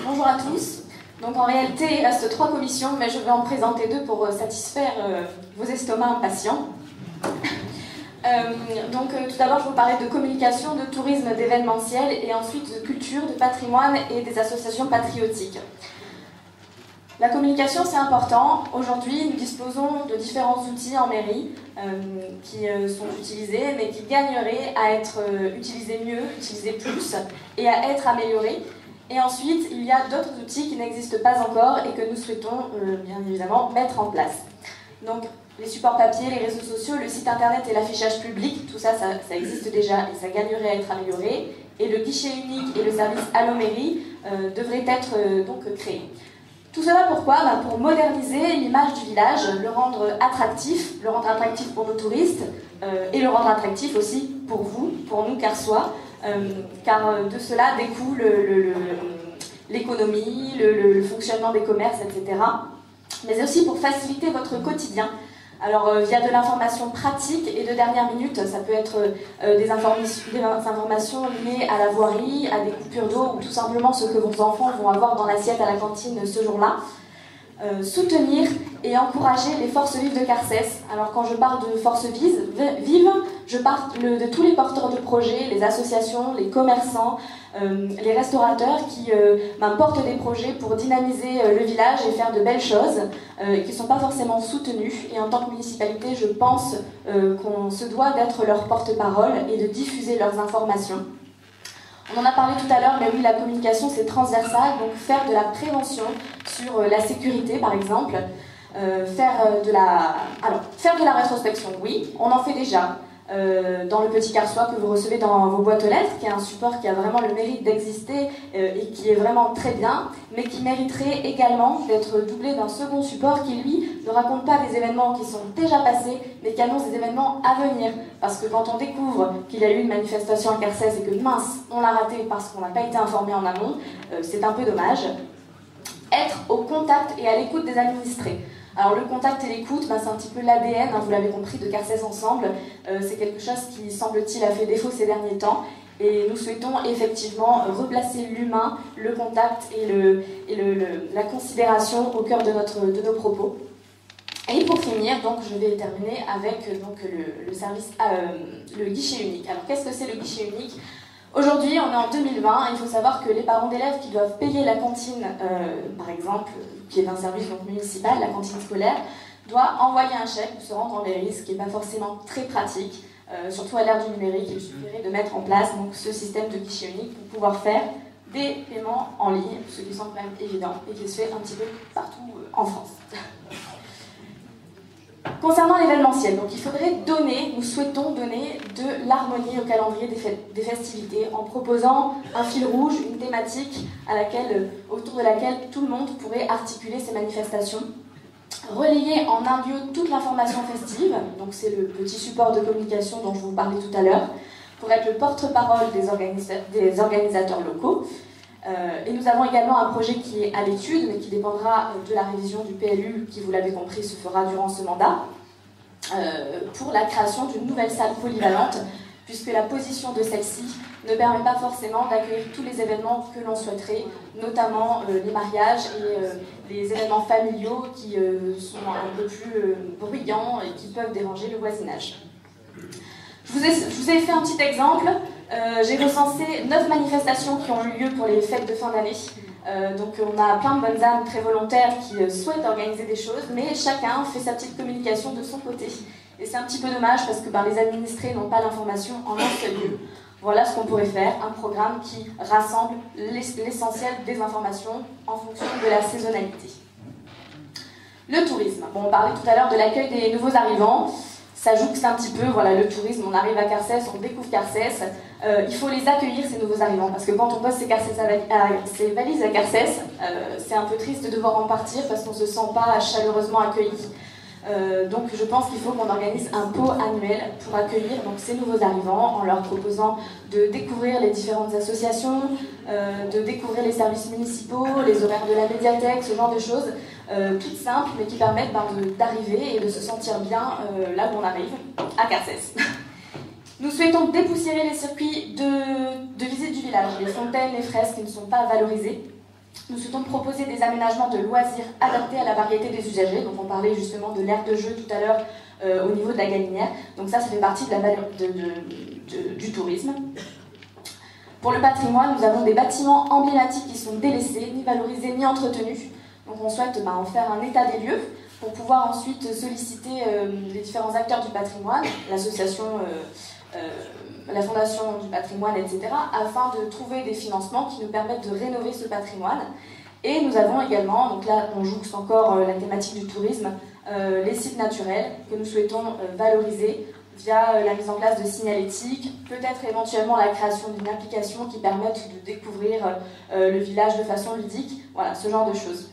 bonjour à tous. Donc en réalité, il reste 3 commissions, mais je vais en présenter 2 pour satisfaire vos estomacs impatients. Tout d'abord, je vais vous parler de communication, de tourisme, d'événementiel, et ensuite de culture, de patrimoine et des associations patriotiques. La communication, c'est important. Aujourd'hui, nous disposons de différents outils en mairie qui sont utilisés, mais qui gagneraient à être utilisés mieux, utilisés plus, et à être améliorés. Et ensuite, il y a d'autres outils qui n'existent pas encore et que nous souhaitons, bien évidemment, mettre en place. Donc, les supports papier, les réseaux sociaux, le site internet et l'affichage public, tout ça, ça existe déjà et ça gagnerait à être amélioré. Et le guichet unique et le service Allo Mairie devraient être donc créés. Tout cela pourquoi? Pour moderniser l'image du village, le rendre attractif pour nos touristes et le rendre attractif aussi pour vous, pour nous Carsois, car de cela découle l'économie, le fonctionnement des commerces, etc. Mais aussi pour faciliter votre quotidien. Alors via de l'information pratique et de dernière minute, ça peut être des informations liées à la voirie, à des coupures d'eau ou tout simplement ce que vos enfants vont avoir dans l'assiette à la cantine ce jour-là. Soutenir et encourager les forces vives de Carcès. Alors quand je parle de forces vives, je parle de tous les porteurs de projets, les associations, les commerçants, les restaurateurs qui portent des projets pour dynamiser le village et faire de belles choses, qui ne sont pas forcément soutenus. Et en tant que municipalité, je pense qu'on se doit d'être leur porte-parole et de diffuser leurs informations. On en a parlé tout à l'heure, mais oui, la communication c'est transversal, donc faire de la prévention sur la sécurité par exemple, faire de la rétrospection, oui, on en fait déjà. Dans le Petit Carsois que vous recevez dans vos boîtes aux lettres, qui est un support qui a vraiment le mérite d'exister et qui est vraiment très bien, mais qui mériterait également d'être doublé d'un second support qui, lui, ne raconte pas des événements qui sont déjà passés, mais qui annonce des événements à venir. Parce que quand on découvre qu'il y a eu une manifestation à Carcès et que mince, on l'a raté parce qu'on n'a pas été informé en amont, c'est un peu dommage. Être au contact et à l'écoute des administrés. Alors le contact et l'écoute, c'est un petit peu l'ADN, vous l'avez compris, de Carcès Ensemble. C'est quelque chose qui, semble-t-il, a fait défaut ces derniers temps. Et nous souhaitons effectivement replacer l'humain, le contact et la considération au cœur de nos propos. Et pour finir, donc, je vais terminer avec le service, le guichet unique. Alors qu'est-ce que c'est le guichet unique ? Aujourd'hui, on est en 2020, il faut savoir que les parents d'élèves qui doivent payer la cantine, par exemple, qui est un service municipal, la cantine scolaire, doivent envoyer un chèque ou se rendre en mairie, ce qui n'est pas forcément très pratique, surtout à l'ère du numérique. Il suffirait de mettre en place ce système de guichet unique pour pouvoir faire des paiements en ligne, ce qui semble quand même évident et qui se fait un petit peu partout en France. Concernant l'événementiel, donc il faudrait nous souhaitons donner de l'harmonie au calendrier des festivités en proposant un fil rouge, une thématique autour de laquelle tout le monde pourrait articuler ses manifestations. Relayer en un lieu toute l'information festive, donc c'est le petit support de communication dont je vous parlais tout à l'heure, pour être le porte-parole des organisateurs locaux. Et nous avons également un projet qui est à l'étude, mais qui dépendra de la révision du PLU, qui, vous l'avez compris, se fera durant ce mandat, pour la création d'une nouvelle salle polyvalente, puisque la position de celle-ci ne permet pas forcément d'accueillir tous les événements que l'on souhaiterait, notamment les mariages et les événements familiaux qui sont un peu plus bruyants et qui peuvent déranger le voisinage. Je vous ai fait un petit exemple. J'ai recensé 9 manifestations qui ont eu lieu pour les fêtes de fin d'année. Donc on a plein de bonnes âmes très volontaires qui souhaitent organiser des choses, mais chacun fait sa petite communication de son côté. Et c'est un petit peu dommage parce que les administrés n'ont pas l'information en un seul lieu. Voilà ce qu'on pourrait faire, un programme qui rassemble l'essentiel des informations en fonction de la saisonnalité. Le tourisme. Bon, on parlait tout à l'heure de l'accueil des nouveaux arrivants. Ça jouxte un petit peu, voilà, le tourisme, on arrive à Carcès, on découvre Carcès. Il faut les accueillir, ces nouveaux arrivants, parce que quand on pose ses valises à Carcès, c'est un peu triste de devoir en partir parce qu'on ne se sent pas chaleureusement accueilli. Donc je pense qu'il faut qu'on organise un pot annuel pour accueillir ces nouveaux arrivants en leur proposant de découvrir les différentes associations, de découvrir les services municipaux, les horaires de la médiathèque, ce genre de choses toutes simples mais qui permettent d'arriver et de se sentir bien là où on arrive, à Carcès. Nous souhaitons dépoussiérer les circuits de visite du village, les fontaines, les fresques qui ne sont pas valorisées. Nous souhaitons proposer des aménagements de loisirs adaptés à la variété des usagers. Donc on parlait justement de l'aire de jeu tout à l'heure au niveau de la Galinière. Donc ça fait partie de la valeur du tourisme. Pour le patrimoine, nous avons des bâtiments emblématiques qui sont délaissés, ni valorisés, ni entretenus. Donc on souhaite en faire un état des lieux pour pouvoir ensuite solliciter les différents acteurs du patrimoine, l'association, la Fondation du patrimoine, etc., afin de trouver des financements qui nous permettent de rénover ce patrimoine. Et nous avons également, donc là on jouxte encore la thématique du tourisme, les sites naturels que nous souhaitons valoriser via la mise en place de signalétiques, peut-être éventuellement la création d'une application qui permette de découvrir le village de façon ludique, voilà, ce genre de choses.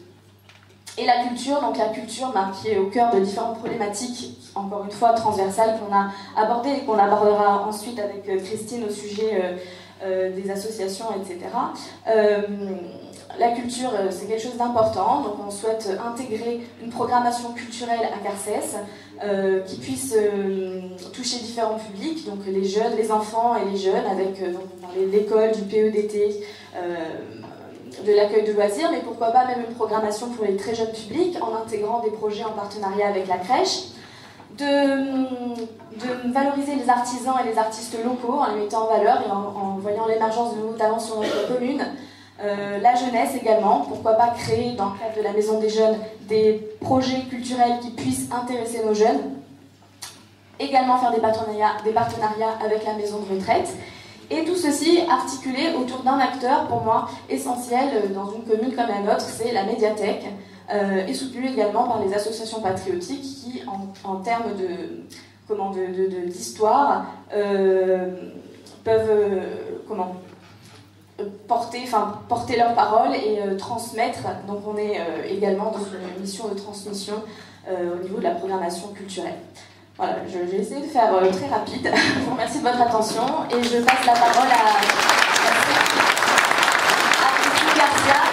Et la culture, donc la culture qui est au cœur de différentes problématiques, encore une fois transversales, qu'on a abordées et qu'on abordera ensuite avec Christine au sujet des associations, etc. La culture, c'est quelque chose d'important, donc on souhaite intégrer une programmation culturelle à Carcès qui puisse toucher différents publics, donc les jeunes, les enfants et les jeunes, avec donc on parlait de l'école, du PEDT, de l'accueil de loisirs, mais pourquoi pas même une programmation pour les très jeunes publics en intégrant des projets en partenariat avec la crèche, de valoriser les artisans et les artistes locaux en les mettant en valeur et en voyant l'émergence de nouveaux talents sur notre commune. La jeunesse également, pourquoi pas créer dans le cadre de la Maison des Jeunes des projets culturels qui puissent intéresser nos jeunes, également faire des partenariats avec la maison de retraite. Et tout ceci articulé autour d'un acteur, pour moi, essentiel dans une commune comme la nôtre, c'est la médiathèque, et soutenu également par les associations patriotiques qui, en termes d'histoire, peuvent porter leur parole et transmettre. Donc on est également dans une mission de transmission au niveau de la programmation culturelle. Voilà, j'ai essayé de faire très rapide. Je vous remercie de votre attention et je passe la parole à Christine Garcia.